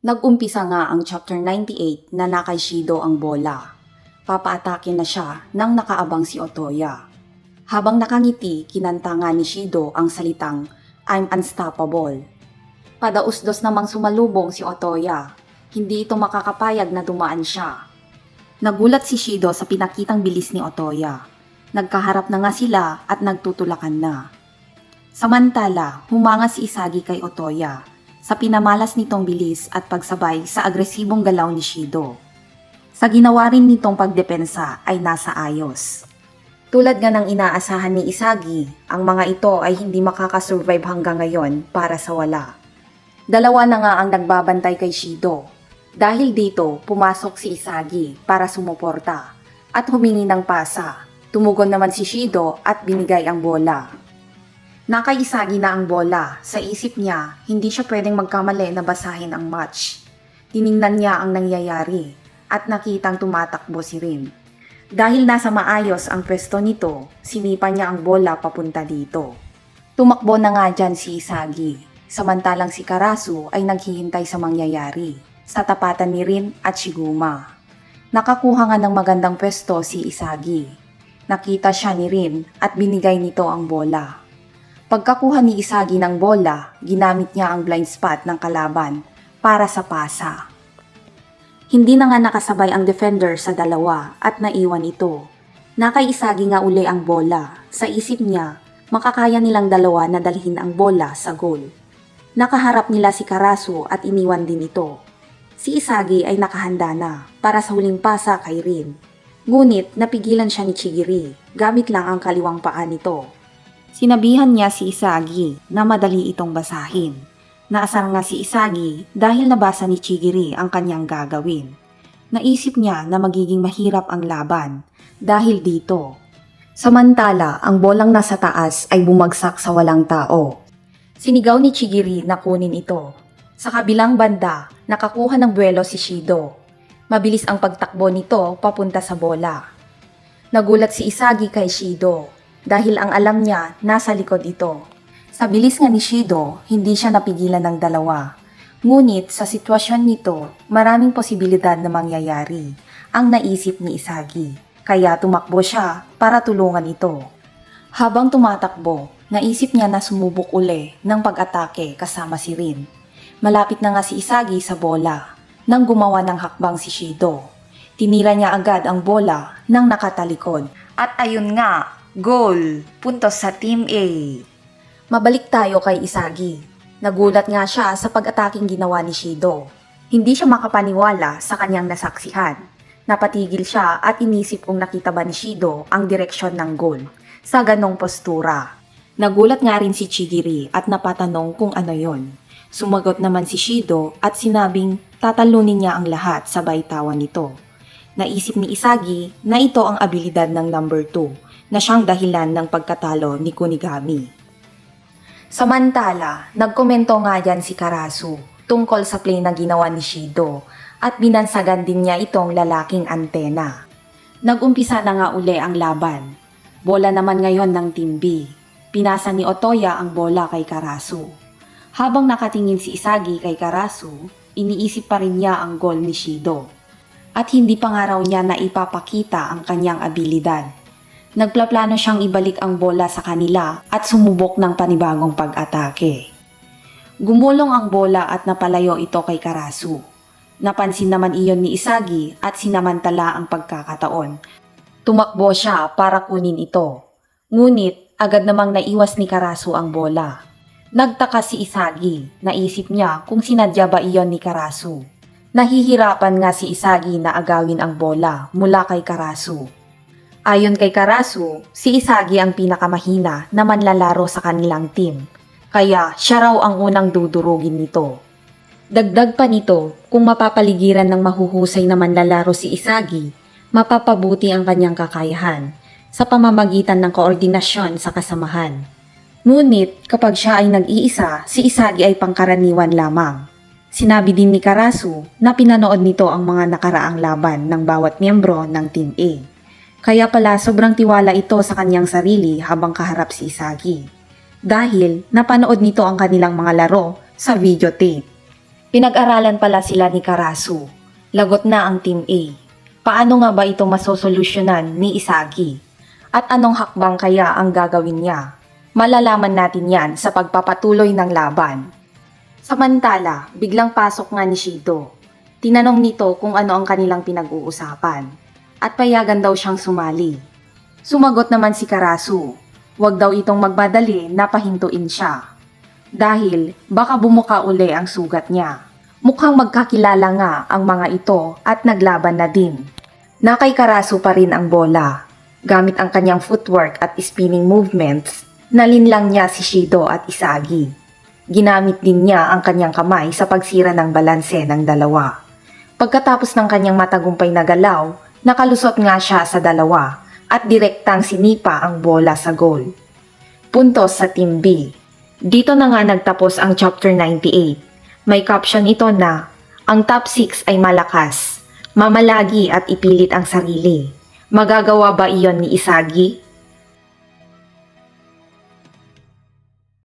Nag-umpisa nga ang chapter 98 na nakay Shido ang bola. Papaatake na siya nang nakaabang si Otoya. Habang nakangiti, kinanta nga ni Shido ang salitang "I'm unstoppable". Padaos-dos namang sumalubong si Otoya. Hindi ito makakapayag na dumaan siya. Nagulat si Shido sa pinakitang bilis ni Otoya. Nagkaharap na nga sila at nagtutulakan na. Samantala, humanga si Isagi kay Otoya sa pinamalas nitong bilis at pagsabay sa agresibong galaw ni Shido. Sa ginawa rin nitong pagdepensa ay nasa ayos. Tulad nga ng inaasahan ni Isagi, ang mga ito ay hindi makakasurvive hanggang ngayon para sa wala. Dalawa na nga ang nagbabantay kay Shido. Dahil dito, pumasok si Isagi para sumuporta at humingi ng pasa. Tumugon naman si Shido at binigay ang bola. Nakaisagi na ang bola. Sa isip niya, hindi siya pwedeng magkamali na basahin ang match. Tiningnan niya ang nangyayari at nakitang tumatakbo si Rin. Dahil nasa maayos ang pwesto nito, sinipa niya ang bola papunta dito. Tumakbo na nga dyan si Isagi. Samantalang si Karasu ay naghihintay sa mangyayari sa tapatan ni Rin at Shiguma. Nakakuha nga ng magandang pwesto si Isagi. Nakita siya ni Rin at binigay nito ang bola. Pagkakuha ni Isagi ng bola, ginamit niya ang blind spot ng kalaban para sa pasa. Hindi na nga nakasabay ang defender sa dalawa at naiwan ito. Nakay Isagi nga uli ang bola. Sa isip niya, makakaya nilang dalawa na dalhin ang bola sa goal. Nakaharap nila si Karasu at iniwan din ito. Si Isagi ay nakahanda na para sa huling pasa kay Rin. Ngunit napigilan siya ni Chigiri gamit lang ang kaliwang paa nito. Sinabihan niya si Isagi na madali itong basahin. Naasar nga si Isagi dahil nabasa ni Chigiri ang kanyang gagawin. Naisip niya na magiging mahirap ang laban dahil dito. Samantala, ang bolang nasa taas ay bumagsak sa walang tao. Sinigaw ni Chigiri na kunin ito. Sa kabilang banda, nakakuha ng buwelo si Shido. Mabilis ang pagtakbo nito papunta sa bola. Nagulat si Isagi kay Shido dahil ang alam niya nasa likod ito. Sa bilis nga ni Shido, hindi siya napigilan ng dalawa. Ngunit sa sitwasyon nito, maraming posibilidad na mangyayari ang naisip ni Isagi. Kaya tumakbo siya para tulungan ito. Habang tumatakbo, naisip niya na sumubok uli ng pag-atake kasama si Rin. Malapit na nga si Isagi sa bola nang gumawa ng hakbang si Shido. Tinira niya agad ang bola nang nakatalikod. At ayun nga, goal! Puntos sa Team A. Mabalik tayo kay Isagi. Nagulat nga siya sa pag-ataking ginawa ni Shido. Hindi siya makapaniwala sa kanyang nasaksihan. Napatigil siya at inisip kung nakita ba ni Shido ang direksyon ng goal sa ganong postura. Nagulat nga rin si Chigiri at napatanong kung ano yon. Sumagot naman si Shido at sinabing tatalunin niya ang lahat sabay tawa nito. Naisip ni Isagi na ito ang abilidad ng number 2 na siyang dahilan ng pagkatalo ni Kunigami. Samantala, nagkomento nga dyan si Karasu tungkol sa play na ginawa ni Shido at binansagan din niya itong lalaking antena. Nagumpisa na nga uli ang laban. Bola naman ngayon ng Team B. Pinasa ni Otoya ang bola kay Karasu. Habang nakatingin si Isagi kay Karasu, iniisip pa rin niya ang gol ni Shido. At hindi pa nga raw niya na ipapakita ang kanyang abilidad. Nagplaplano siyang ibalik ang bola sa kanila at sumubok ng panibagong pag-atake. Gumulong ang bola at napalayo ito kay Karasu. Napansin naman iyon ni Isagi at sinamantala ang pagkakataon. Tumakbo siya para kunin ito. Ngunit agad namang naiwas ni Karasu ang bola. Nagtaka si Isagi. Naisip niya kung sinadya ba iyon ni Karasu. Nahihirapan nga si Isagi na agawin ang bola mula kay Karasu. Ayon kay Karasu, si Isagi ang pinakamahina na manlalaro sa kanilang team. Kaya siya raw ang unang dudurugin nito. Dagdag pa nito, kung mapapaligiran ng mahuhusay na manlalaro si Isagi, mapapabuti ang kanyang kakayahan sa pamamagitan ng koordinasyon sa kasamahan. Ngunit kapag siya ay nag-iisa, si Isagi ay pangkaraniwan lamang. Sinabi din ni Karasu na pinanood nito ang mga nakaraang laban ng bawat miyembro ng Team A. Kaya pala sobrang tiwala ito sa kanyang sarili habang kaharap si Isagi. Dahil napanood nito ang kanilang mga laro sa videotape. Pinag-aralan pala sila ni Karasu. Lagot na ang Team A. Paano nga ba ito masosolusyonan ni Isagi? At anong hakbang kaya ang gagawin niya? Malalaman natin yan sa pagpapatuloy ng laban. Samantala, biglang pasok nga ni Shido. Tinanong nito kung ano ang kanilang pinag-uusapan. At payagan daw siyang sumali. Sumagot naman si Karasu. Huwag daw itong magmadali na pahintuin siya. Dahil baka bumuka uli ang sugat niya. Mukhang magkakilala nga ang mga ito at naglaban na din. Nakay Karasu pa rin ang bola. Gamit ang kanyang footwork at spinning movements, nalinlang niya si Shido at Isagi. Ginamit din niya ang kanyang kamay sa pagsira ng balanse ng dalawa. Pagkatapos ng kanyang matagumpay na galaw, nakalusot nga siya sa dalawa at direktang sinipa ang bola sa goal. Puntos sa Team B. Dito na nga nagtapos ang Chapter 98. May caption ito na, ang top 6 ay malakas, mamalagi at ipilit ang sarili. Magagawa ba iyon ni Isagi?